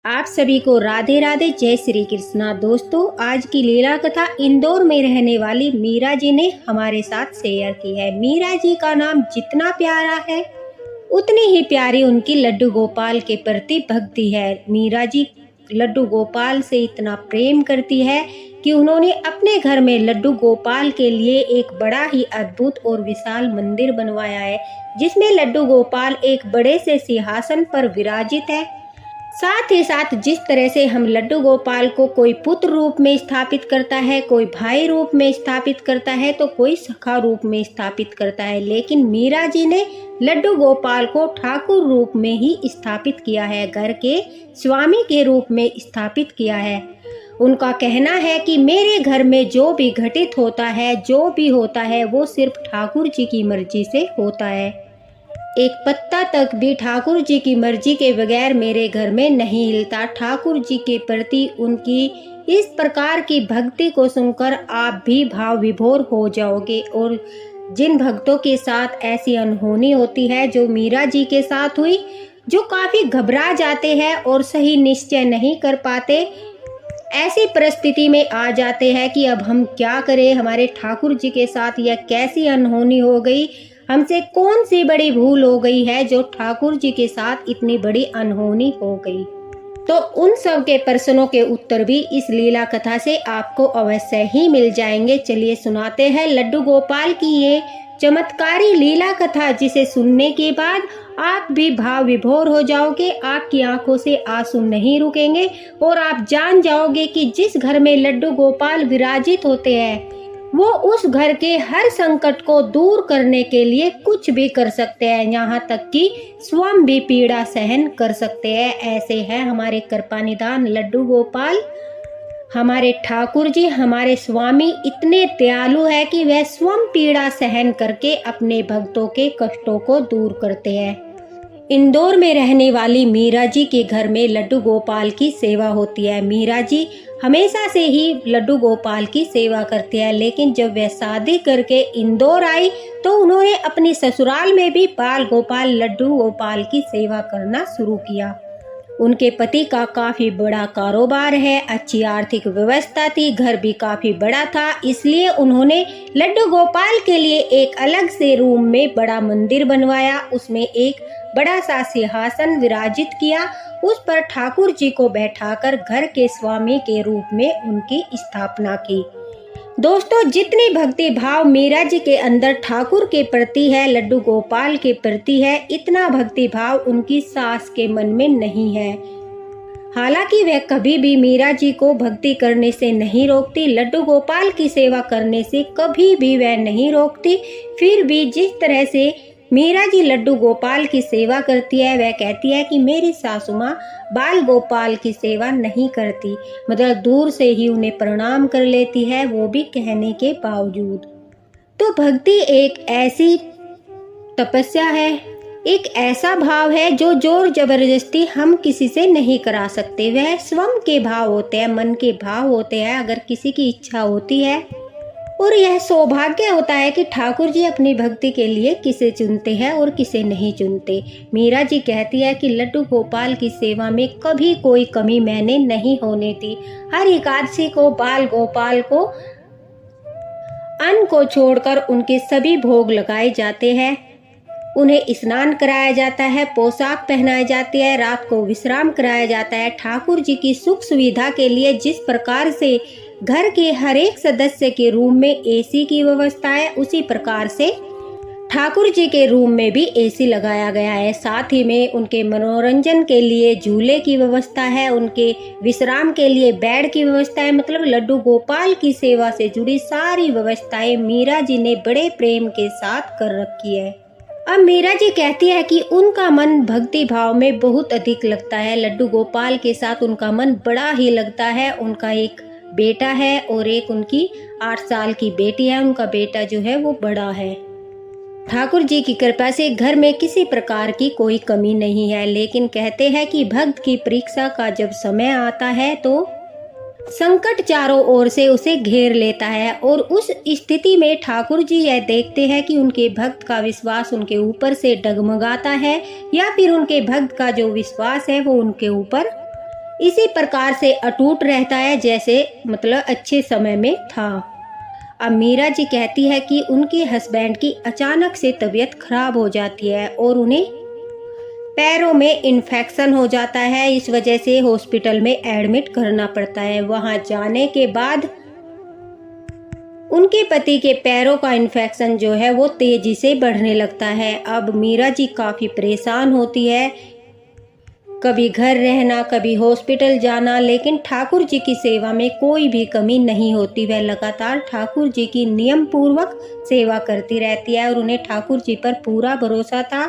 आप सभी को राधे राधे, जय श्री कृष्णा। दोस्तों, आज की लीला कथा इंदौर में रहने वाली मीरा जी ने हमारे साथ शेयर की है। मीरा जी का नाम जितना प्यारा है उतनी ही प्यारी उनकी लड्डू गोपाल के प्रति भक्ति है। मीरा जी लड्डू गोपाल से इतना प्रेम करती है कि उन्होंने अपने घर में लड्डू गोपाल के लिए एक बड़ा ही अद्भुत और विशाल मंदिर बनवाया है, जिसमें लड्डू गोपाल एक बड़े से सिंहासन पर विराजित है। साथ ही साथ जिस तरह से हम लड्डू गोपाल को कोई पुत्र रूप में स्थापित करता है, कोई भाई रूप में स्थापित करता है, तो कोई सखा रूप में स्थापित करता है, लेकिन मीरा जी ने लड्डू गोपाल को ठाकुर रूप में ही स्थापित किया है, घर के स्वामी के रूप में स्थापित किया है। उनका कहना है कि मेरे घर में जो भी घटित होता है, जो भी होता है, वो सिर्फ ठाकुर जी की मर्जी से होता है। एक पत्ता तक भी ठाकुर जी की मर्जी के बगैर मेरे घर में नहीं हिलता। ठाकुर जी के प्रति उनकी इस प्रकार की भक्ति को सुनकर आप भी भाव विभोर हो जाओगे। और जिन भक्तों के साथ ऐसी अनहोनी होती है जो मीरा जी के साथ हुई, जो काफी घबरा जाते हैं और सही निश्चय नहीं कर पाते, ऐसी परिस्थिति में आ जाते हैं कि अब हम क्या करें, हमारे ठाकुर जी के साथ यह कैसी अनहोनी हो गई, हमसे कौन सी बड़ी भूल हो गई है जो ठाकुर जी के साथ इतनी बड़ी अनहोनी हो गई। तो उन सब के प्रश्नों के उत्तर भी इस लीला कथा से आपको अवश्य ही मिल जाएंगे। चलिए सुनाते हैं लड्डू गोपाल की ये चमत्कारी लीला कथा, जिसे सुनने के बाद आप भी भाव विभोर हो जाओगे, आपकी आंखों से आंसू नहीं रुकेंगे और आप जान जाओगे कि जिस घर में लड्डू गोपाल विराजित होते हैं वो उस घर के हर संकट को दूर करने के लिए कुछ भी कर सकते हैं, यहाँ तक कि स्वयं भी पीड़ा सहन कर सकते हैं। ऐसे हैं हमारे कृपानिधान लड्डू गोपाल। हमारे ठाकुर जी, हमारे स्वामी इतने दयालु है कि वह स्वयं पीड़ा सहन करके अपने भक्तों के कष्टों को दूर करते हैं। इंदौर में रहने वाली मीरा जी के घर में लड्डू गोपाल की सेवा होती है। मीरा जी हमेशा से ही लड्डू गोपाल की सेवा करती है, लेकिन जब वह शादी करके इंदौर आई तो उन्होंने अपनी ससुराल में भी बाल गोपाल लड्डू गोपाल की सेवा करना शुरू किया। उनके पति का काफी बड़ा कारोबार है, अच्छी आर्थिक व्यवस्था थी, घर भी काफी बड़ा था, इसलिए उन्होंने लड्डू गोपाल के लिए एक अलग से रूम में बड़ा मंदिर बनवाया। उसमें एक बड़ा सा सिंहासन विराजित किया, उस पर ठाकुर जी को बैठाकर घर के स्वामी के रूप में उनकी स्थापना की। दोस्तों, जितनी भक्ति भाव मीरा जी के अंदर ठाकुर के प्रति है, लड्डू गोपाल के प्रति है, इतना भक्ति भाव उनकी सास के मन में नहीं है। हालांकि वह कभी भी मीरा जी को भक्ति करने से नहीं रोकती, लड्डू गोपाल की सेवा करने से कभी भी वह नहीं रोकती। फिर भी जिस तरह से मीरा जी लड्डू गोपाल की सेवा करती है, वह कहती है कि मेरी सासू माँ बाल गोपाल की सेवा नहीं करती, मतलब दूर से ही उन्हें प्रणाम कर लेती है, वो भी कहने के बावजूद। तो भक्ति एक ऐसी तपस्या है, एक ऐसा भाव है जो जोर जबरदस्ती हम किसी से नहीं करा सकते। वह स्वयं के भाव होते हैं, मन के भाव होते हैं, अगर किसी की इच्छा होती है। और यह सौभाग्य होता है कि ठाकुर जी अपनी भक्ति के लिए किसे चुनते हैं और किसे नहीं चुनते। मीरा जी कहती है कि लड्डू गोपाल की सेवा में कभी कोई कमी मैंने नहीं होने दी। हर एकादशी को बाल गोपाल को अन्न को छोड़कर उनके सभी भोग लगाए जाते हैं, उन्हें स्नान कराया जाता है, पोशाक पहनाई जाती है, रात को विश्राम कराया जाता है। ठाकुर जी की सुख सुविधा के लिए जिस प्रकार से घर के हर एक सदस्य के रूम में एसी की व्यवस्था है, उसी प्रकार से ठाकुर जी के रूम में भी एसी लगाया गया है। साथ ही में उनके मनोरंजन के लिए झूले की व्यवस्था है, उनके विश्राम के लिए बेड की व्यवस्था है। मतलब लड्डू गोपाल की सेवा से जुड़ी सारी व्यवस्थाएं मीरा जी ने बड़े प्रेम के साथ कर रखी है। अब मीरा जी कहती है कि उनका मन भक्ति भाव में बहुत अधिक लगता है, लड्डू गोपाल के साथ उनका मन बड़ा ही लगता है। उनका एक बेटा है और एक उनकी 8 साल की बेटी है। उनका बेटा जो है वो बड़ा है। ठाकुर जी की कृपा से घर में किसी प्रकार की कोई कमी नहीं है, लेकिन कहते हैं कि भक्त की परीक्षा का जब समय आता है तो संकट चारों ओर से उसे घेर लेता है। और उस स्थिति में ठाकुर जी यह देखते हैं कि उनके भक्त का विश्वास उनके ऊपर से डगमगाता है, या फिर उनके भक्त का जो विश्वास है वो उनके ऊपर इसी प्रकार से अटूट रहता है जैसे मतलब अच्छे समय में था। अब मीरा जी कहती है कि उनके हस्बैंड की अचानक से तबीयत खराब हो जाती है और उन्हें पैरों में इन्फेक्शन हो जाता है। इस वजह से हॉस्पिटल में एडमिट करना पड़ता है। वहां जाने के बाद उनके पति के पैरों का इन्फेक्शन जो है वो तेजी से बढ़ने लगता है। अब मीरा जी काफ़ी परेशान होती है, कभी घर रहना कभी हॉस्पिटल जाना, लेकिन ठाकुर जी की सेवा में कोई भी कमी नहीं होती। वह लगातार ठाकुर जी की नियम पूर्वक सेवा करती रहती है और उन्हें ठाकुर जी पर पूरा भरोसा था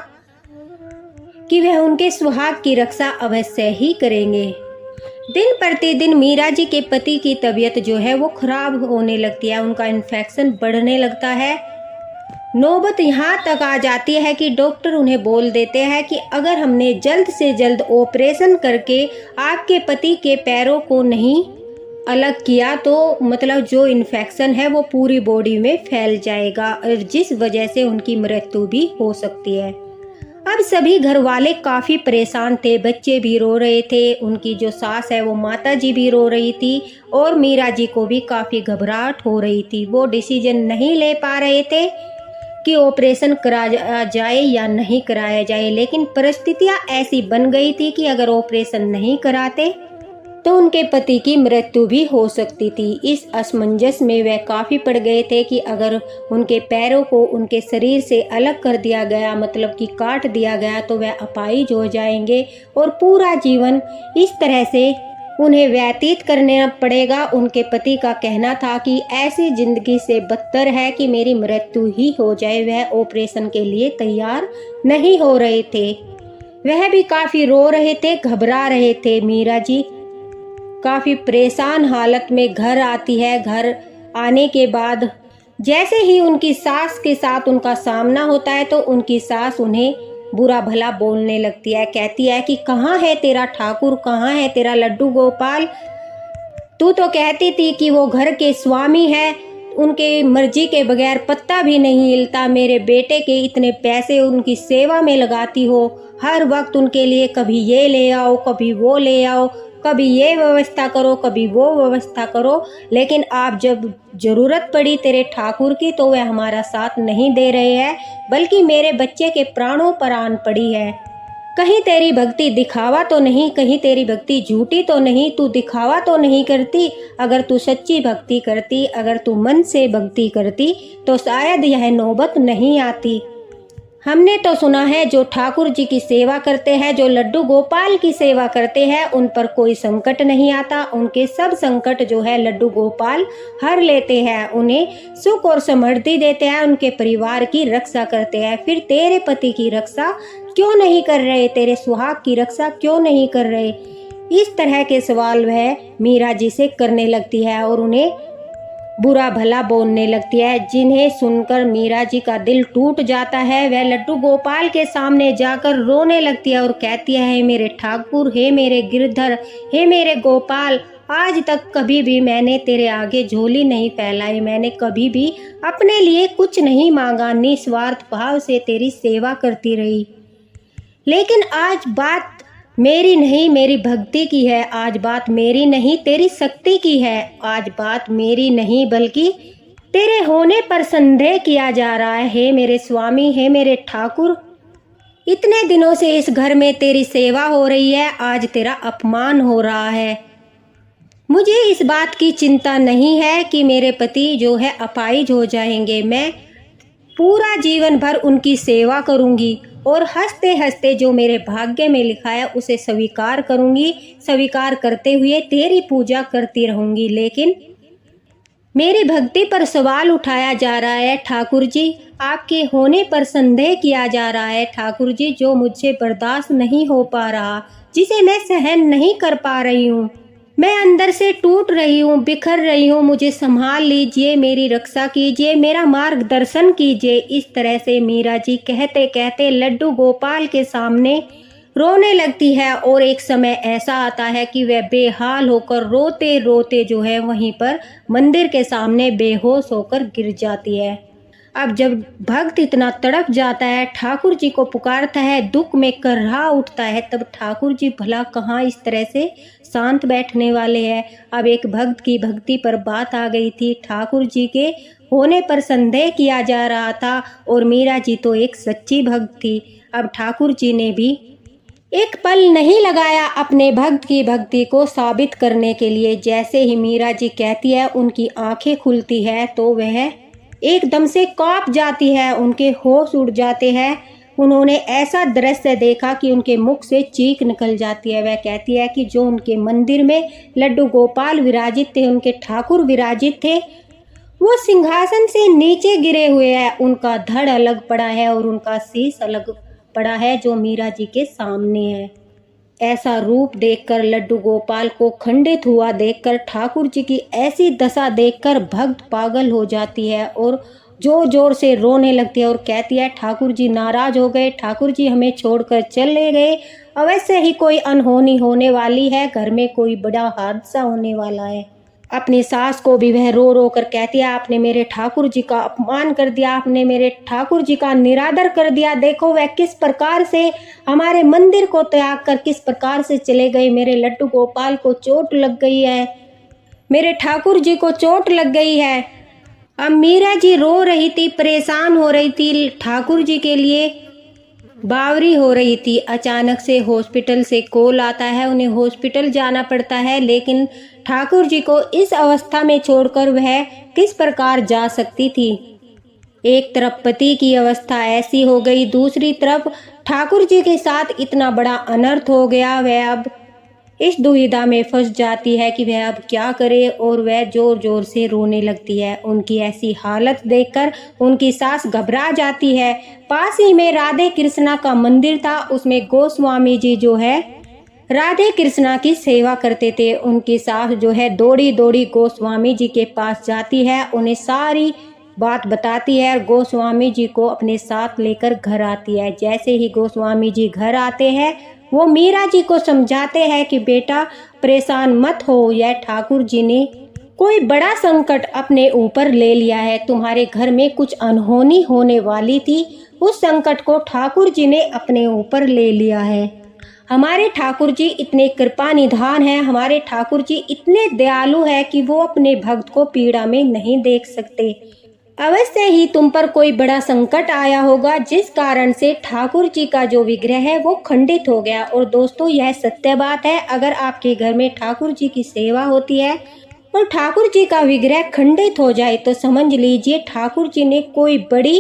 कि वह उनके सुहाग की रक्षा अवश्य ही करेंगे। दिन प्रतिदिन मीरा जी के पति की तबीयत जो है वो खराब होने लगती है, उनका इन्फेक्शन बढ़ने लगता है। नौबत यहाँ तक आ जाती है कि डॉक्टर उन्हें बोल देते हैं कि अगर हमने जल्द से जल्द ऑपरेशन करके आपके पति के पैरों को नहीं अलग किया तो मतलब जो इन्फेक्शन है वो पूरी बॉडी में फैल जाएगा और जिस वजह से उनकी मृत्यु भी हो सकती है। अब सभी घर वाले काफ़ी परेशान थे, बच्चे भी रो रहे थे, उनकी जो सास है वो माता जी भी रो रही थी और मीरा जी को भी काफ़ी घबराहट हो रही थी। वो डिसीजन नहीं ले पा रहे थे कि ऑपरेशन कराया जाए या नहीं कराया जाए, लेकिन परिस्थितियां ऐसी बन गई थी कि अगर ऑपरेशन नहीं कराते तो उनके पति की मृत्यु भी हो सकती थी। इस असमंजस में वह काफ़ी पड़ गए थे कि अगर उनके पैरों को उनके शरीर से अलग कर दिया गया, मतलब कि काट दिया गया, तो वह अपाहिज हो जाएंगे और पूरा जीवन इस तरह से उन्हें व्यतीत करना पड़ेगा। उनके पति का कहना था कि ऐसी जिंदगी से बदतर है कि मेरी मृत्यु ही हो जाए। वह ऑपरेशन के लिए तैयार नहीं हो रहे थे, वह भी काफ़ी रो रहे थे, घबरा रहे थे। मीरा जी काफ़ी परेशान हालत में घर आती है। घर आने के बाद जैसे ही उनकी सास के साथ उनका सामना होता है तो उनकी सास उन्हें बुरा भला बोलने लगती है। कहती है कि कहाँ है तेरा ठाकुर, कहाँ है तेरा लड्डू गोपाल, तू तो कहती थी कि वो घर के स्वामी है, उनके मर्जी के बगैर पत्ता भी नहीं हिलता। मेरे बेटे के इतने पैसे उनकी सेवा में लगाती हो, हर वक्त उनके लिए कभी ये ले आओ कभी वो ले आओ, कभी ये व्यवस्था करो कभी वो व्यवस्था करो, लेकिन आप जब ज़रूरत पड़ी तेरे ठाकुर की तो वह हमारा साथ नहीं दे रहे हैं, बल्कि मेरे बच्चे के प्राणों पर आन पड़ी है। कहीं तेरी भक्ति दिखावा तो नहीं, कहीं तेरी भक्ति झूठी तो नहीं, तू दिखावा तो नहीं करती। अगर तू सच्ची भक्ति करती, अगर तू मन से भक्ति करती तो शायद यह नौबत नहीं आती। हमने तो सुना है जो ठाकुर जी की सेवा करते हैं, जो लड्डू गोपाल की सेवा करते हैं, उन पर कोई संकट नहीं आता। उनके सब संकट जो है लड्डू गोपाल हर लेते हैं, उन्हें सुख और समृद्धि देते हैं, उनके परिवार की रक्षा करते हैं। फिर तेरे पति की रक्षा क्यों नहीं कर रहे, तेरे सुहाग की रक्षा क्यों नहीं कर रहे? इस तरह के सवाल वह मीरा जी से करने लगती है और उन्हें बुरा भला बोलने लगती है, जिन्हें सुनकर मीरा जी का दिल टूट जाता है। वह लड्डू गोपाल के सामने जाकर रोने लगती है और कहती है, हे मेरे ठाकुर, हे मेरे गिरधर, हे मेरे गोपाल, आज तक कभी भी मैंने तेरे आगे झोली नहीं फैलाई, मैंने कभी भी अपने लिए कुछ नहीं मांगा, निस्वार्थ भाव से तेरी सेवा करती रही। लेकिन आज बात मेरी नहीं, मेरी भक्ति की है। आज बात मेरी नहीं, तेरी शक्ति की है। आज बात मेरी नहीं बल्कि तेरे होने पर संदेह किया जा रहा है। हे मेरे स्वामी, हे मेरे ठाकुर, इतने दिनों से इस घर में तेरी सेवा हो रही है, आज तेरा अपमान हो रहा है। मुझे इस बात की चिंता नहीं है कि मेरे पति जो है अपाहिज हो जाएंगे। मैं पूरा जीवन भर उनकी सेवा करूंगी और हंसते हंसते जो मेरे भाग्य में लिखा है उसे स्वीकार करूंगी। स्वीकार करते हुए तेरी पूजा करती रहूंगी। लेकिन मेरी भक्ति पर सवाल उठाया जा रहा है ठाकुर जी, आपके होने पर संदेह किया जा रहा है ठाकुर जी, जो मुझसे बर्दाश्त नहीं हो पा रहा, जिसे मैं सहन नहीं कर पा रही हूँ। मैं अंदर से टूट रही हूँ, बिखर रही हूँ, मुझे संभाल लीजिए, मेरी रक्षा कीजिए, मेरा मार्गदर्शन कीजिए। इस तरह से मीरा जी कहते कहते लड्डू गोपाल के सामने रोने लगती है और एक समय ऐसा आता है कि वह बेहाल होकर रोते रोते जो है वहीं पर मंदिर के सामने बेहोश होकर गिर जाती है। अब जब भक्त इतना तड़प जाता है, ठाकुर जी को पुकारता है, दुख में कर्रा उठता है, तब ठाकुर जी भला कहाँ इस तरह से शांत बैठने वाले हैं। अब एक भक्त की भक्ति पर बात आ गई थी। ठाकुर जी के होने पर संदेह किया जा रहा था और मीरा जी तो एक सच्ची भक्त थी। अब ठाकुर जी ने भी एक पल नहीं लगाया अपने भक्त की भक्ति को साबित करने के लिए। जैसे ही मीरा जी कहती है उनकी आंखें खुलती है तो वह एकदम से कांप जाती है, उनके होश उड़ जाते हैं। उन्होंने ऐसा दृश्य देखा कि उनके मुख से चीख निकल जाती है। वह कहती है कि जो उनके मंदिर में लड्डू गोपाल विराजित थे, उनके ठाकुर विराजित थे, वो सिंहासन से नीचे गिरे हुए हैं। उनका धड़ अलग पड़ा है और उनका शीश अलग पड़ा है जो मीरा जी के सामने है। ऐसा रूप देखकर, लड्डू गोपाल को खंडित हुआ देखकर, ठाकुर जी की ऐसी दशा देखकर भक्त पागल हो जाती है और जोर जोर से रोने लगती है और कहती है ठाकुर जी नाराज हो गए, ठाकुर जी हमें छोड़कर चले गए। अवश्य ही कोई अनहोनी होने वाली है, घर में कोई बड़ा हादसा होने वाला है। अपनी सास को भी वह रो रो कर कहती है आपने मेरे ठाकुर जी का अपमान कर दिया, आपने मेरे ठाकुर जी का निरादर कर दिया। देखो वह किस प्रकार से हमारे मंदिर को त्याग कर किस प्रकार से चले गए। मेरे लड्डू गोपाल को चोट लग गई है, मेरे ठाकुर जी को चोट लग गई है। अब मीरा जी रो रही थी, परेशान हो रही थी, ठाकुर जी के लिए बावरी हो रही थी। अचानक से हॉस्पिटल से कॉल आता है, उन्हें हॉस्पिटल जाना पड़ता है। लेकिन ठाकुर जी को इस अवस्था में छोड़कर वह किस प्रकार जा सकती थी। एक तरफ पति की अवस्था ऐसी हो गई, दूसरी तरफ ठाकुर जी के साथ इतना बड़ा अनर्थ हो गया। वह अब इस दुविधा में फंस जाती है कि वह अब क्या करे और वह जोर जोर से रोने लगती है। उनकी ऐसी हालत देखकर उनकी सास घबरा जाती है। पास ही में राधे कृष्णा का मंदिर था, उसमें गोस्वामी जी जो है राधे कृष्णा की सेवा करते थे। उनकी सास जो है दौड़ी दौड़ी गोस्वामी जी के पास जाती है, उन्हें सारी बात बताती है और गोस्वामी जी को अपने साथ लेकर घर आती है। जैसे ही गोस्वामी जी घर आते हैं वो मीरा जी को समझाते हैं कि बेटा परेशान मत हो, यह ठाकुर जी ने कोई बड़ा संकट अपने ऊपर ले लिया है। तुम्हारे घर में कुछ अनहोनी होने वाली थी, उस संकट को ठाकुर जी ने अपने ऊपर ले लिया है। हमारे ठाकुर जी इतने कृपा निधान हैं, हमारे ठाकुर जी इतने दयालु हैं कि वो अपने भक्त को पीड़ा में नहीं देख सकते। अवश्य ही तुम पर कोई बड़ा संकट आया होगा जिस कारण से ठाकुर जी का जो विग्रह है वो खंडित हो गया। और दोस्तों यह सत्य बात है, अगर आपके घर में ठाकुर जी की सेवा होती है और ठाकुर जी का विग्रह खंडित हो जाए तो समझ लीजिए ठाकुर जी ने कोई बड़ी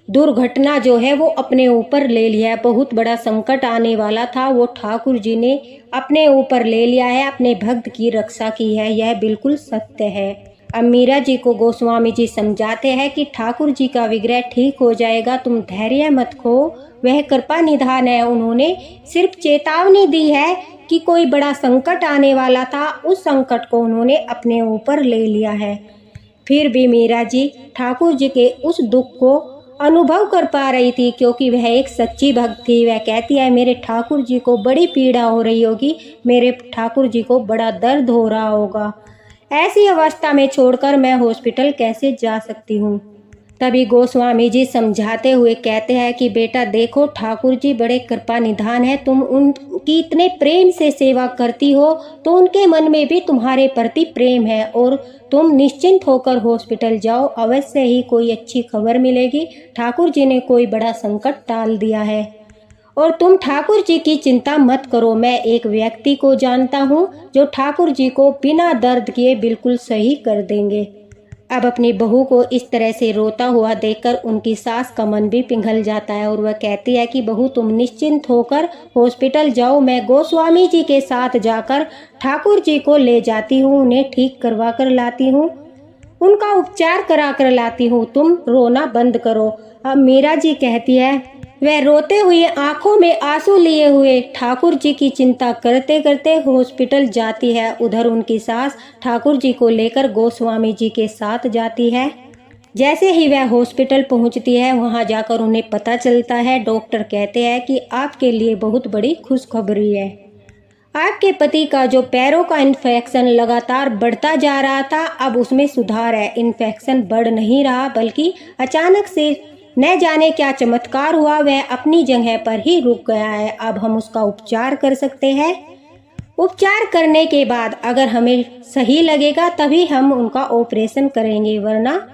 दुर्घटना जो है वो अपने ऊपर ले लिया है। बहुत बड़ा संकट आने वाला था, वो ठाकुर जी ने अपने ऊपर ले लिया है, अपने भक्त की रक्षा की है। यह बिल्कुल सत्य है। अब मीरा जी को गोस्वामी जी समझाते हैं कि ठाकुर जी का विग्रह ठीक हो जाएगा, तुम धैर्य मत खो, वह कृपा निधान है। उन्होंने सिर्फ चेतावनी दी है कि कोई बड़ा संकट आने वाला था, उस संकट को उन्होंने अपने ऊपर ले लिया है। फिर भी मीरा जी ठाकुर जी के उस दुख को अनुभव कर पा रही थी क्योंकि वह एक सच्ची भक्त थी। वह कहती है मेरे ठाकुर जी को बड़ी पीड़ा हो रही होगी, मेरे ठाकुर जी को बड़ा दर्द हो रहा होगा, ऐसी अवस्था में छोड़कर मैं हॉस्पिटल कैसे जा सकती हूँ। तभी गोस्वामी जी समझाते हुए कहते हैं कि बेटा देखो ठाकुर जी बड़े कृपा निधान है, तुम उनकी इतने प्रेम से सेवा करती हो तो उनके मन में भी तुम्हारे प्रति प्रेम है और तुम निश्चिंत होकर हॉस्पिटल जाओ, अवश्य ही कोई अच्छी खबर मिलेगी। ठाकुर जी ने कोई बड़ा संकट टाल दिया है और तुम ठाकुर जी की चिंता मत करो। मैं एक व्यक्ति को जानता हूँ जो ठाकुर जी को बिना दर्द किए बिल्कुल सही कर देंगे। अब अपनी बहू को इस तरह से रोता हुआ देखकर उनकी सास का मन भी पिघल जाता है और वह कहती है कि बहू तुम निश्चिंत होकर हॉस्पिटल जाओ, मैं गोस्वामी जी के साथ जाकर ठाकुर जी को ले जाती हूँ, उन्हें ठीक करवा कर लाती हूँ, उनका उपचार करा कर लाती हूँ, तुम रोना बंद करो। अब मीरा जी कहती है वह रोते हुए आंखों में आंसू लिए हुए ठाकुर जी की चिंता करते करते हॉस्पिटल जाती है। उधर उनकी सास ठाकुर जी को लेकर गोस्वामी जी के साथ जाती है। जैसे ही वह हॉस्पिटल पहुंचती है वहां जाकर उन्हें पता चलता है, डॉक्टर कहते हैं कि आपके लिए बहुत बड़ी खुशखबरी है। आपके पति का जो पैरों का इन्फेक्शन लगातार बढ़ता जा रहा था अब उसमें सुधार है। इन्फेक्शन बढ़ नहीं रहा बल्कि अचानक से न जाने क्या चमत्कार हुआ, वह अपनी जगह पर ही रुक गया है। अब हम उसका उपचार कर सकते हैं। उपचार करने के बाद अगर हमें सही लगेगा तभी हम उनका ऑपरेशन करेंगे, वरना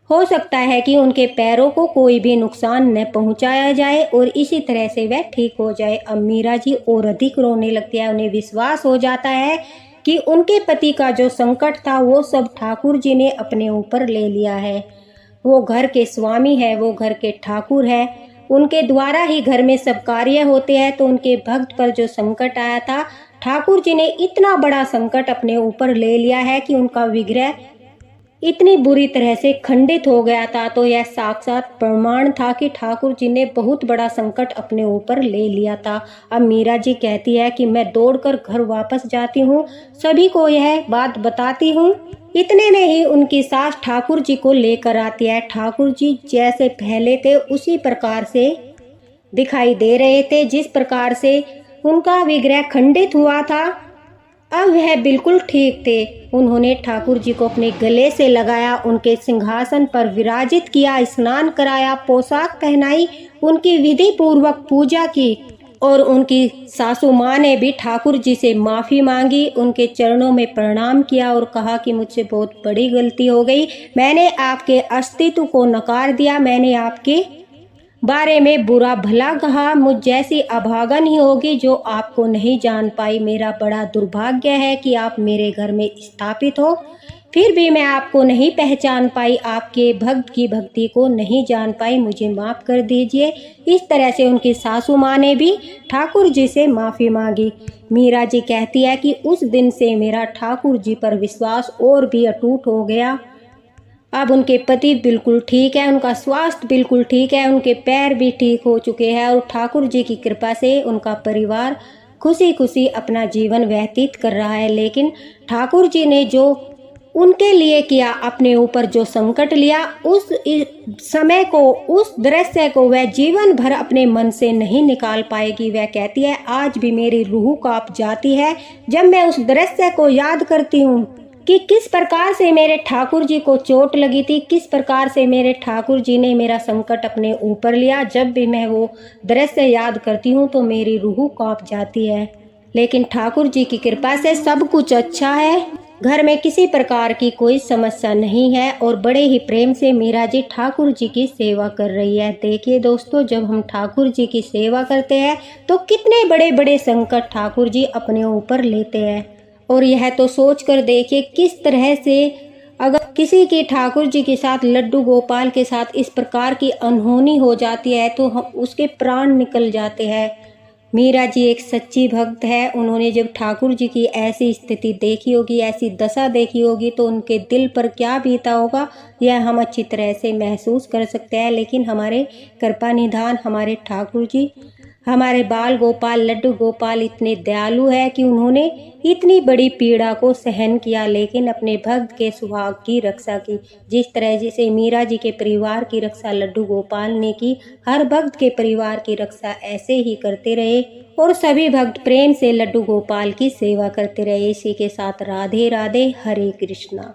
हो सकता है कि उनके पैरों को कोई भी नुकसान न पहुंचाया जाए और इसी तरह से वह ठीक हो जाए। अब मीरा जी और अधिक रोने लगती है। उन्हें विश्वास हो जाता है कि उनके पति का जो संकट था वो सब ठाकुर जी ने अपने ऊपर ले लिया है। वो घर के स्वामी है, वो घर के ठाकुर है, उनके द्वारा ही घर में सब कार्य होते हैं। तो उनके भक्त पर जो संकट आया था, ठाकुर जी ने इतना बड़ा संकट अपने ऊपर ले लिया है कि उनका विग्रह इतनी बुरी तरह से खंडित हो गया था। तो यह साक्षात प्रमाण था कि ठाकुर जी ने बहुत बड़ा संकट अपने ऊपर ले लिया था। अब मीरा जी कहती है कि मैं दौड़कर घर वापस जाती हूँ, सभी को यह बात बताती हूँ। इतने में ही उनकी सास ठाकुर जी को लेकर आती है। ठाकुर जी जैसे पहले थे उसी प्रकार से दिखाई दे रहे थे, जिस प्रकार से उनका विग्रह खंडित हुआ था अब वह बिल्कुल ठीक थे। उन्होंने ठाकुर जी को अपने गले से लगाया, उनके सिंहासन पर विराजित किया, स्नान कराया, पोशाक पहनाई, उनकी विधि पूर्वक पूजा की और उनकी सासू माँ ने भी ठाकुर जी से माफ़ी मांगी, उनके चरणों में प्रणाम किया और कहा कि मुझसे बहुत बड़ी गलती हो गई, मैंने आपके अस्तित्व को नकार दिया, मैंने आपके बारे में बुरा भला कहा, मुझ जैसी अभागन ही होगी जो आपको नहीं जान पाई। मेरा बड़ा दुर्भाग्य है कि आप मेरे घर में स्थापित हो, फिर भी मैं आपको नहीं पहचान पाई, आपके भक्त की भक्ति को नहीं जान पाई, मुझे माफ़ कर दीजिए। इस तरह से उनकी सासू माँ ने भी ठाकुर जी से माफ़ी मांगी। मीरा जी कहती है कि उस दिन से मेरा ठाकुर जी पर विश्वास और भी अटूट हो गया। अब उनके पति बिल्कुल ठीक है, उनका स्वास्थ्य बिल्कुल ठीक है, उनके पैर भी ठीक हो चुके हैं और ठाकुर जी की कृपा से उनका परिवार खुशी खुशी अपना जीवन व्यतीत कर रहा है। लेकिन ठाकुर जी ने जो उनके लिए किया, अपने ऊपर जो संकट लिया, उस समय को, उस दृश्य को वह जीवन भर अपने मन से नहीं निकाल पाएगी। वह कहती है आज भी मेरी रूह कांप जाती है जब मैं उस दृश्य को याद करती हूँ कि किस प्रकार से मेरे ठाकुर जी को चोट लगी थी, किस प्रकार से मेरे ठाकुर जी ने मेरा संकट अपने ऊपर लिया। जब भी मैं वो दृश्य याद करती हूँ तो मेरी रूह कांप जाती है। लेकिन ठाकुर जी की कृपा से सब कुछ अच्छा है, घर में किसी प्रकार की कोई समस्या नहीं है और बड़े ही प्रेम से मीरा जी ठाकुर जी की सेवा कर रही है। देखिए दोस्तों, जब हम ठाकुर जी की सेवा करते हैं तो कितने बड़े बड़े संकट ठाकुर जी अपने ऊपर लेते हैं। और यह तो सोच कर देखिए किस तरह से अगर किसी की ठाकुर जी के साथ, लड्डू गोपाल के साथ इस प्रकार की अनहोनी हो जाती है तो हम उसके प्राण निकल जाते हैं। मीरा जी एक सच्ची भक्त है। उन्होंने जब ठाकुर जी की ऐसी स्थिति देखी होगी, ऐसी दशा देखी होगी तो उनके दिल पर क्या बीता होगा यह हम अच्छी तरह से महसूस कर सकते हैं। लेकिन हमारे कृपा निधान, हमारे ठाकुर जी, हमारे बाल गोपाल, लड्डू गोपाल इतने दयालु है कि उन्होंने इतनी बड़ी पीड़ा को सहन किया लेकिन अपने भक्त के सुहाग की रक्षा की। जिस तरह जिसे मीरा जी के परिवार की रक्षा लड्डू गोपाल ने की, हर भक्त के परिवार की रक्षा ऐसे ही करते रहे और सभी भक्त प्रेम से लड्डू गोपाल की सेवा करते रहे। इसी के साथ राधे राधे, हरे कृष्णा।